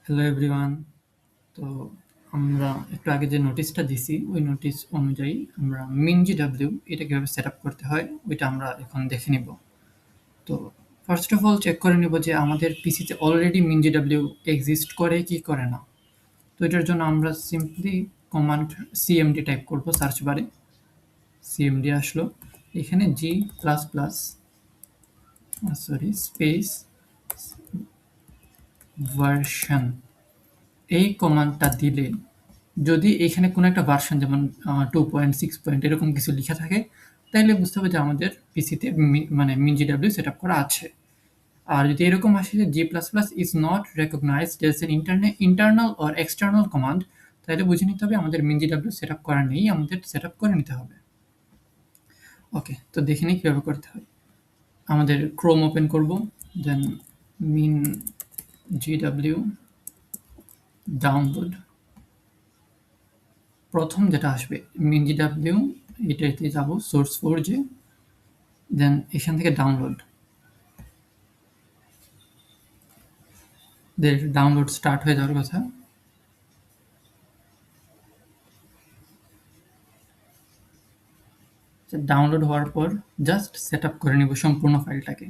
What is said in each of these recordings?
Hello everyone. তো আমরা একটু আগে যে নোটিশটা দিছি ওই নোটিশ অনুযায়ী আমরা MinGW এটা কিভাবে সেট আপ করতে হয় ওইটা আমরা এখন দেখে নিব। তো ফার্স্ট অফ অল চেক করে নিব যে আমাদের পিসিতে অলরেডি MinGW এক্সিস্ট করে কি করে না। তো এটার জন্য আমরা সিম্পলি কমান্ড cmd টাইপ করব সার্চ বারে। cmd আসলো, এখানে জি প্লাস প্লাস স্পেস ভার্সন এই কমান্ডটা দিলে যদি এখানে কোনো একটা ভার্সন যেমন 2.6 এরকম কিছু লিখা থাকে তাইলে বুঝতে হবে যে আমাদের পিসিতে মানে MinGW সেট আপ করা আছে। আর যদি এরকম আসে যে G plus plus is not recognised as an internal or external command, তাহলে বুঝে নিতে হবে আমাদের MinGW সেট আপ করা নেই, আমাদের সেট আপ করে নিতে হবে। ওকে, তো দেখে নিই কীভাবে করতে হয়। আমাদের ক্রোম ওপেন করব, দেন MinGW ডাউনলোড, প্রথম যেটা আসবে MinGW এটাতে যাব সোর্স ফোর যে, দেন এখান থেকে ডাউনলোড, ডাউনলোড স্টার্ট হয়ে যাওয়ার কথা। ডাউনলোড হওয়ার পর জাস্ট সেট আপ করে নিব সম্পূর্ণ ফাইলটাকে।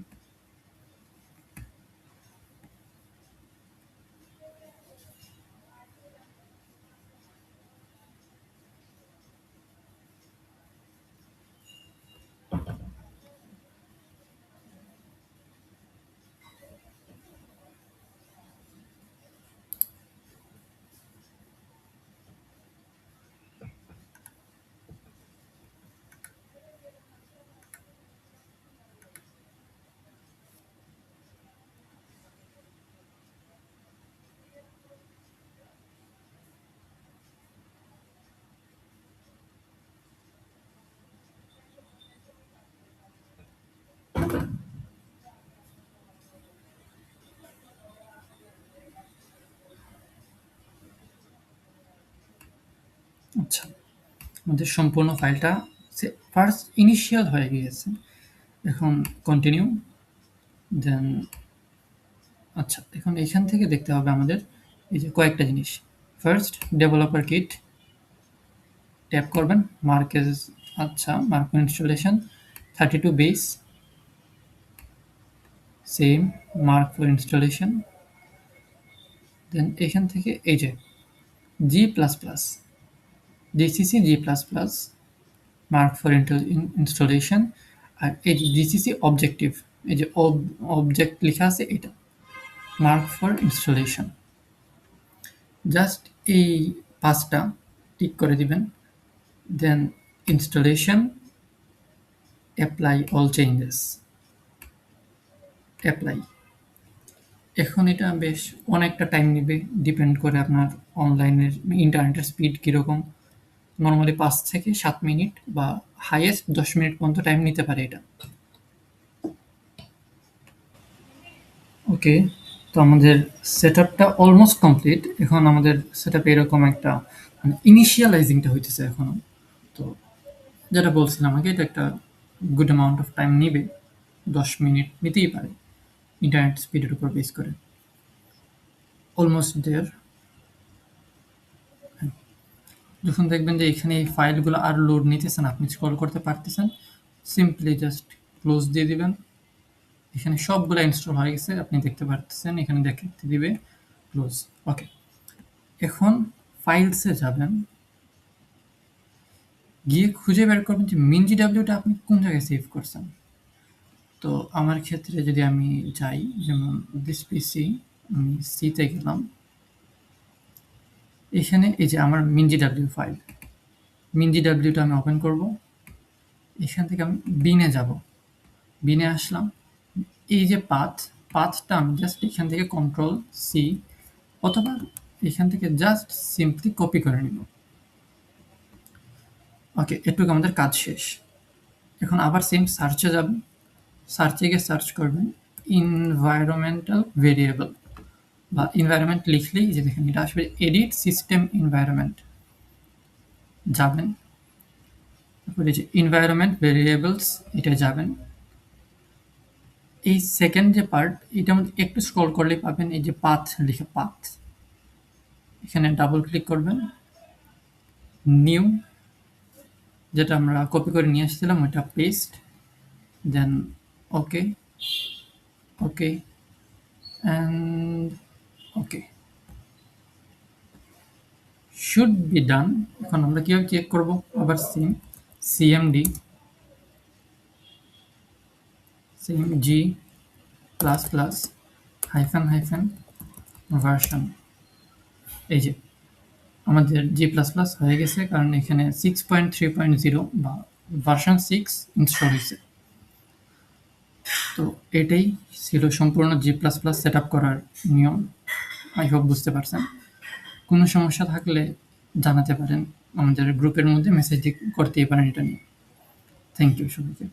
আচ্ছা, আমাদের সম্পূর্ণ ফাইলটা ফার্স্ট ইনিশিয়াল হয়ে গিয়েছে। এখন কন্টিনিউ, দেন আচ্ছা এখন এখান থেকে দেখতে হবে আমাদের এই যে কয়েকটা জিনিস। ফার্স্ট ডেভেলপার কিট ট্যাপ করবেন, মার্কেজ, আচ্ছা mark installation 32 base, same mark for installation, then এখান থেকে এই যে G plus plus GCC G plus plus mark for installation, আর এই যে জিসিসি অবজেক্টিভ, এই যে অবজেক্ট লেখা আছে এটা মার্ক ফর ইনস্টলেশন। জাস্ট এই পাঁচটা টিক করে দিবেন, then installation, apply all changes, apply. এখন এটা বেশ অনেকটা টাইম নেবে, ডিপেন্ড করে আপনার অনলাইনের ইন্টারনেটের স্পিড কীরকম। নর্মালি 5 থেকে 7 মিনিট বা হাইয়েস্ট 10 মিনিট পর্যন্ত টাইম নিতে পারে এটা। ওকে, তো আমাদের সেট আপটা অলমোস্ট কমপ্লিট। এখন আমাদের সেট আপে এরকম একটা মানে ইনিশিয়ালাইজিংটা হইতেছে এখনও। তো যেটা বলছিলাম আগে, এটা একটা গুড অ্যামাউন্ট অফ টাইম নিবে, 10 মিনিট নিতেই পারে ইন্টারনেট স্পিডের উপর বেস করে। Almost there. যখন দেখবেন যে এখানে এই ফাইলগুলো আর লোড নিতেছেন, আপনি স্ক্রল করতে পারতেছেন, সিম্পলি জাস্ট ক্লোজ দিয়ে দিবেন। এখানে সবগুলো ইনস্টল হয়ে গেছে, আপনি দেখতে পারতেছেন, এখানে দেখতে দিবে ক্লোজ। ওকে, এখন ফাইলসে যাবেন, গিয়ে খুঁজে বের করবেন যে MinGW-টা আপনি কোন জায়গায় সেভ করছেন। তো আমার ক্ষেত্রে যদি আমি যাই, যেমন দিস পিসি, আমি সিতে গেলাম, এখানে এই যে আমার MinGW ফাইল, MinGW-টা আমি ওপেন করব। এখান থেকে আমি বিনে যাব, বিনে আসলাম। এই যে পাথটা আমি জাস্ট এখান থেকে কন্ট্রোল সি অথবা এখান থেকে জাস্ট সিম্পলি কপি করে নিব। ওকে, এটুকু আমাদের কাজ শেষ। এখন আবার সেম সার্চে যাবেন, সার্চে গিয়ে সার্চ করবেন এনভায়রনমেন্টাল ভেরিয়েবল বা এনভায়রনমেন্ট লিখলেই যে দেখেন এটা আসবে এডিট সিস্টেম এনভায়রনমেন্ট, যাবেন, তারপরে যে এনভায়রনমেন্ট ভেরিয়েবলস এটা যাবেন। এই সেকেন্ড যে পার্ট, এটার মধ্যে একটু স্ক্রল করলেই পাবেন এই যে পাথ লিখে, পাথ এখানে ডাবল ক্লিক করবেন, নিউ যেটা আমরা কপি করে নিয়ে আসছিলাম ওইটা paste, then okay, okay and okay, should be done. এখন আমরা কীভাবে চেক করব? আবার CMD G plus plus hyphen hyphen version, এই যে আমাদের জি প্লাস প্লাস হয়ে গেছে, কারণ এখানে 6.3.0 বা ভার্সন 6 ইনস্টল হয়েছে। তো এটাই ছিল সম্পূর্ণ জি প্লাস প্লাস সেট আপ করার নিয়ম। আই হোপ বুঝতে পারছেন। কোনো সমস্যা থাকলে জানাতে পারেন, আমাদের গ্রুপের মধ্যে মেসেজ করতেই পারেন এটা নিয়ে। থ্যাংক ইউ সবাইকে।